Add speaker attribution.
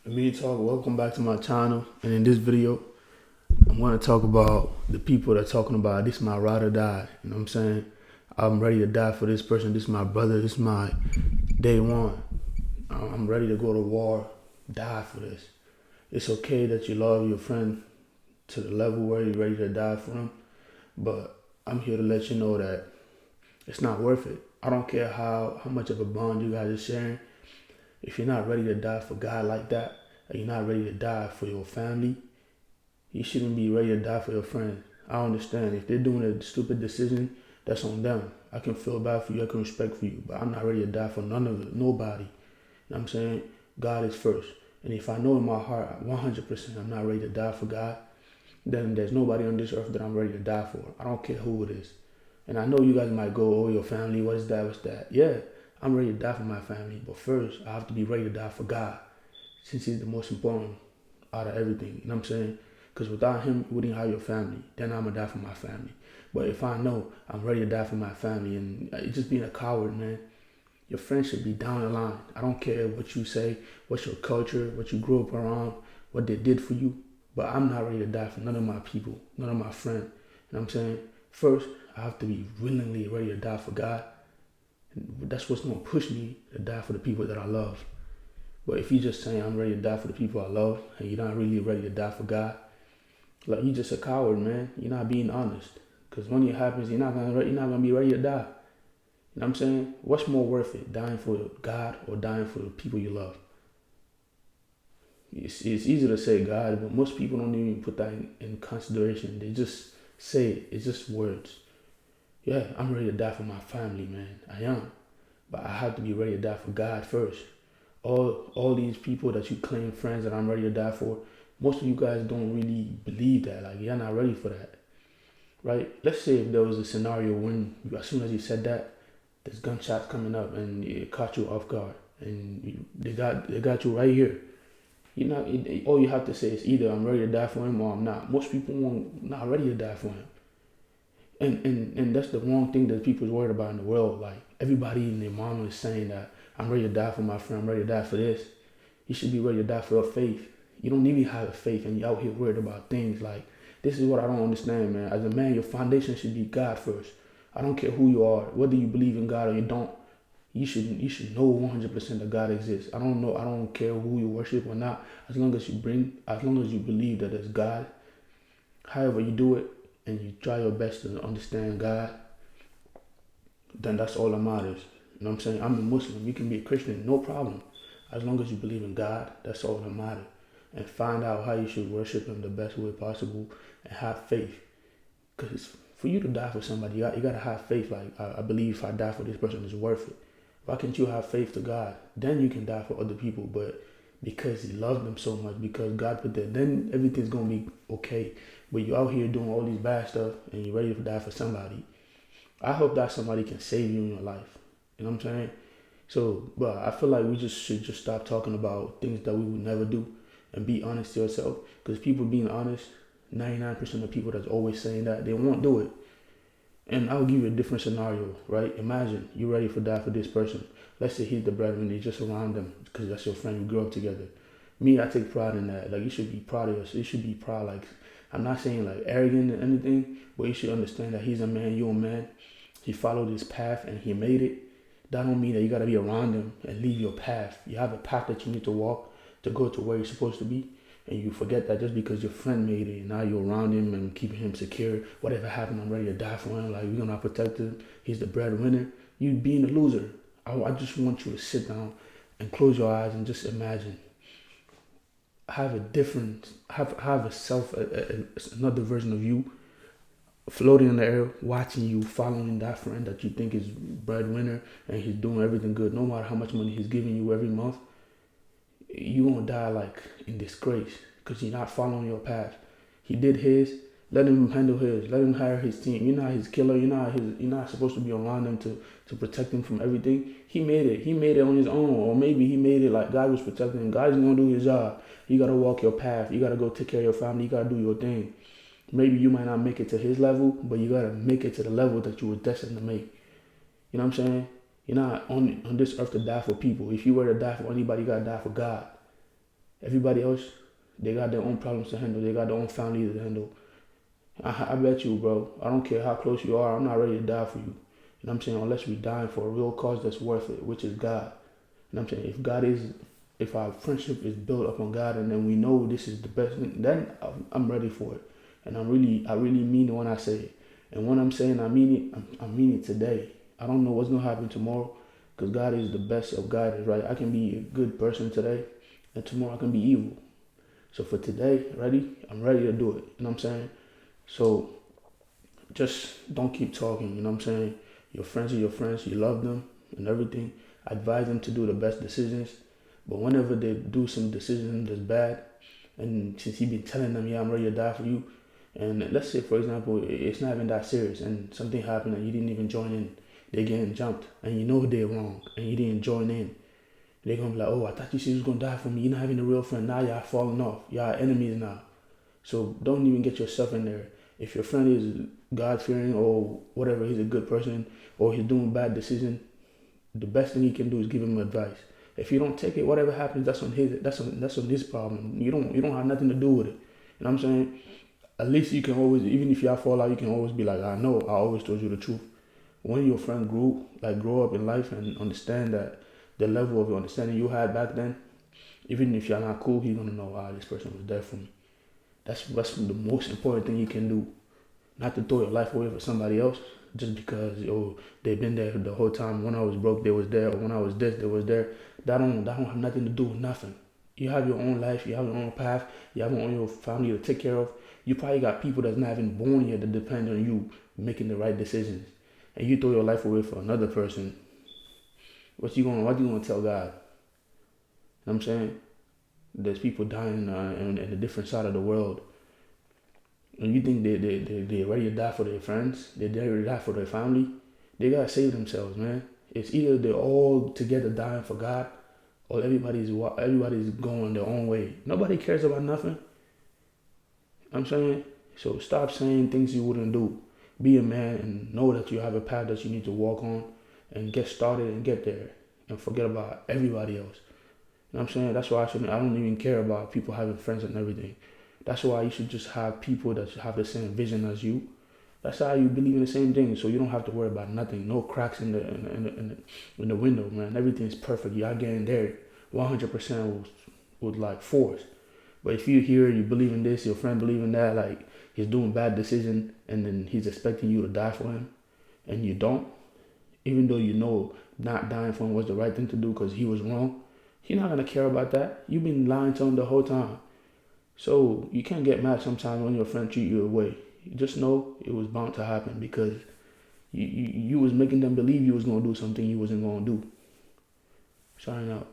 Speaker 1: Me Talk, welcome back to my channel. And in this video, I'm going to talk about the people that are talking about this is my ride or die. You know what I'm saying? I'm ready to die for this person. This is my brother. This is my day one. I'm ready to go to war, die for this. It's okay that you love your friend to the level where you're ready to die for him, but I'm here to let you know that it's not worth it. I don't care how much of a bond you guys are sharing. If you're not ready to die for God like that, and you're not ready to die for your family, you shouldn't be ready to die for your friends. I understand if they're doing a stupid decision, that's on them. I can feel bad for you, I can respect for you, but I'm not ready to die for none of it, nobody. You know what I'm saying? God is first. And if I know in my heart 100% I'm not ready to die for God, then there's nobody on this earth that I'm ready to die for. I don't care who it is. And I know you guys might go, oh, your family, what's that, what's that? Yeah, I'm ready to die for my family. But first, I have to be ready to die for God, since He's the most important out of everything. You know what I'm saying? Because without Him, you wouldn't have your family. Then I'm going to die for my family. But if I know I'm ready to die for my family, and it's just being a coward, man, your friends should be down the line. I don't care what you say, what's your culture, what you grew up around, what they did for you. But I'm not ready to die for none of my people, none of my friends. You know what I'm saying? First, I have to be willingly ready to die for God. And that's what's going to push me to die for the people that I love. But if you're just saying I'm ready to die for the people I love and you're not really ready to die for God, like you're just a coward, man. You're not being honest. Because when it happens, you're not gonna be ready to die. You know what I'm saying? What's more worth it, dying for God or dying for the people you love? It's easy to say God, but most people don't even put that in consideration. They just say it. It's just words. Yeah, I'm ready to die for my family, man. I am. But I have to be ready to die for God first. All these people that you claim friends that I'm ready to die for, most of you guys don't really believe that. Like you're not ready for that. Right? Let's say if there was a scenario when as soon as you said that, there's gunshots coming up and it caught you off guard and they got you right here. All you have to say is either I'm ready to die for him or I'm not. Most people won't not ready to die for him. And that's the wrong thing that people's worried about in the world. Like everybody and their mama is saying that I'm ready to die for my friend, I'm ready to die for this. You should be ready to die for your faith. You don't even have a faith and you're out here worried about things like this is what I don't understand, man. As a man, your foundation should be God first. I don't care who you are, whether you believe in God or you don't. You should know 100% that God exists. I don't care who you worship or not. As long as you believe that there's God, however you do it, and you try your best to understand God, then that's all that matters. You know what I'm saying? I'm a Muslim. You can be a Christian, no problem. As long as you believe in God, that's all that matters. And find out how you should worship Him the best way possible and have faith. Because for you to die for somebody, you got to have faith. Like, I believe if I die for this person, it's worth it. Why can't you have faith to God? Then you can die for other people. But because you love them so much, because God put that, then everything's going to be okay. But you're out here doing all these bad stuff and you're ready to die for somebody. I hope that somebody can save you in your life. You know what I'm saying? So, but I feel like we just should just stop talking about things that we would never do and be honest to yourself. Because people being honest, 99% of people that's always saying that, they won't do it. And I'll give you a different scenario, right? Imagine you're ready to die for this person. Let's say he's the breadwinner, you're just around them because that's your friend, you grew up together. Me, I take pride in that. Like, you should be proud of yourself. You should be proud. Like, I'm not saying like arrogant or anything, but you should understand that he's a man, you're a man. He followed his path and he made it. That don't mean that you gotta be around him and leave your path. You have a path that you need to walk to go to where you're supposed to be. And you forget that just because your friend made it, and now you're around him and keeping him secure. Whatever happened, I'm ready to die for him. Like, we're gonna protect him. He's the breadwinner. You being a loser. I just want you to sit down and close your eyes and just imagine. Have a different, have a self, another version of you floating in the air, watching you, following that friend that you think is breadwinner and he's doing everything good. No matter how much money he's giving you every month, you won't die like in disgrace because you're not following your path. He did his. Let him handle his. Let him hire his team. You're not his killer. You're not supposed to be around him to protect him from everything. He made it. He made it on his own, or maybe he made it like God was protecting him. God's gonna do his job. You gotta walk your path. You gotta go take care of your family. You gotta do your thing. Maybe you might not make it to his level, but you gotta make it to the level that you were destined to make. You know what I'm saying? You're not on this earth to die for people. If you were to die for anybody, you gotta die for God. Everybody else, they got their own problems to handle. They got their own family to handle. I bet you, bro. I don't care how close you are. I'm not ready to die for you. You know what I'm saying? Unless we dying for a real cause that's worth it, which is God. You know what I'm saying? If our friendship is built upon God, and then we know this is the best, then I'm ready for it. And I really mean it when I say it. And when I'm saying I mean it, I mean it today. I don't know what's gonna happen tomorrow, because God is the best of guidance, right? I can be a good person today, and tomorrow I can be evil. So for today, I'm ready to do it. You know what I'm saying? So just don't keep talking. You know what I'm saying? Your friends are your friends. You love them and everything. Advise them to do the best decisions. But whenever they do some decision that's bad, and since you've been telling them, yeah, I'm ready to die for you, and let's say, for example, it's not even that serious, and something happened and you didn't even join in, they're getting jumped, and you know they're wrong, and you didn't join in, they're gonna be like, oh, I thought you said you was gonna die for me. You're not having a real friend. Now y'all falling off. Y'all enemies now. So don't even get yourself in there. If your friend is God fearing or whatever, he's a good person or he's doing bad decision, the best thing you can do is give him advice. If you don't take it, whatever happens, that's on his problem. You don't have nothing to do with it. You know what I'm saying? At least you can always, even if y'all fall out, you can always be like, I know, I always told you the truth. When your friend grow up in life and understand that the level of understanding you had back then, even if you're not cool, he's gonna know, this person was there for me. That's the most important thing you can do. Not to throw your life away for somebody else just because they've been there the whole time. When I was broke, they was there, or when I was this, they was there. That don't have nothing to do with nothing. You have your own life, you have your own path, you have your own family to take care of. You probably got people that's not even born yet that depend on you making the right decisions. And you throw your life away for another person. What you gonna tell God? You know what I'm saying? There's people dying in a different side of the world. And you think they're ready to die for their friends? They're ready to die for their family? They gotta save themselves, man. It's either they're all together dying for God, or everybody's going their own way. Nobody cares about nothing. You know what I'm saying? So stop saying things you wouldn't do. Be a man and know that you have a path that you need to walk on and get started and get there. And forget about everybody else. You know what I'm saying? That's why I don't even care about people having friends and everything. That's why you should just have people that have the same vision as you. That's how you believe in the same thing, so you don't have to worry about nothing. No cracks in the window, man. Everything's perfect. Y'all getting there 100% with like force. But if you hear you believe in this, your friend believe in that, like he's doing bad decision, and then he's expecting you to die for him, and you don't, even though you know not dying for him was the right thing to do because he was wrong, he's not gonna care about that. You've been lying to him the whole time. So you can't get mad sometimes when your friend treat you away. You just know it was bound to happen because you was making them believe you was gonna do something you wasn't gonna do. Signing out.